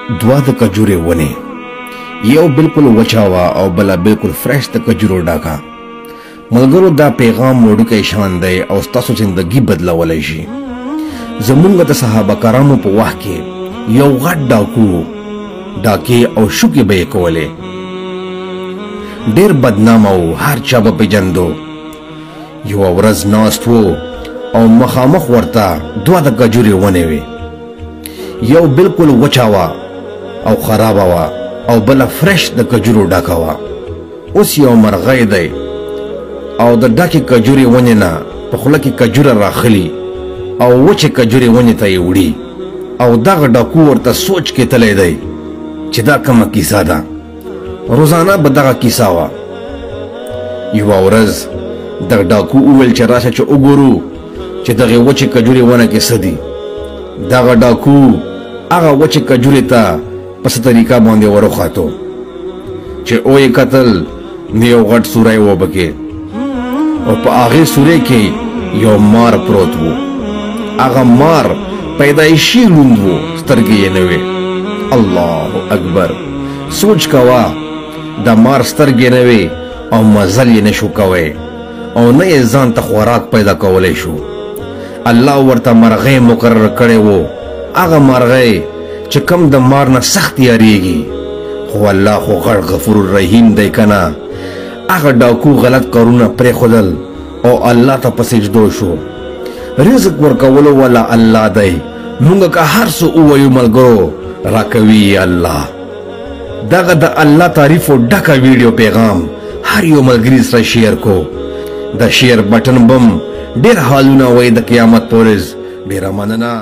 دوا د کجورې ونې، یو بالکل وچاوه او بله بالکل فرش د کجورو ډاکه. ملګرو دا پیغام وړوکی شان دی او ستاسو زندګي بدلولی شي. زمونږ د صحابه کرامو په وخت کې یو غټ ډاکو ډاکې او شوکې به یې کولې. ډېر بدنامه و، هر چا به پېژندو. یوه ورځ ناست و او مخامخ ورته دوه د کجورې ونې وې. یو بالکل وچاوه او خرابه وه او بله فرش د کجورو ډکه وه. اوس یو مرغی دی او د ډکې کجورې ونې نه په خوله کې کجوره راخلي او وچې کجورې ونې ته یې وړي او دغه ډاکو ورته سوچ کې تلی دی چې دا کومه کیسه ده. روزانه به دغه کیسه وه. یوه ورځ دغه ډاکو وویل چې راشه چې وګورو چې دغې وچې کجورې ونه کې څه دي. دغه ډاکو هغه وچې کجورې ته په څه طریقه باندې وروخاتو چې ویې کتل نو یو غټ سوری و پکې او په هغې سورۍ کې یو مار پروت و. هغه مار پیدایشي ړوند و، سترګې یې نه وې. الله اکبر! سوچ کوه، د مار سترګې نه وې او مزل یې نشو کوی او نه یې ځان ته خوراک پیدا کولی شو. الله ورته مرغۍ مقرر کړی و، هغه مرغۍ چې کم د مار نه سخت یاریږي. خو الله خو غټ غفور الرحیم دی که نه. هغه ډاکو غلط کارونه پرېښودل او الله ته په سجدو شو. رزق ورکولو والا الله دی. مونږ که هر څه ووایو ملګرو راکوي الله. دغه د الله تعریفو ډکه ویډیو پیغام هر یو ملګري سره شیر کو. د شیر بټن بم ډېر حالونه وایي د قیامت پورې. ډېره مننه.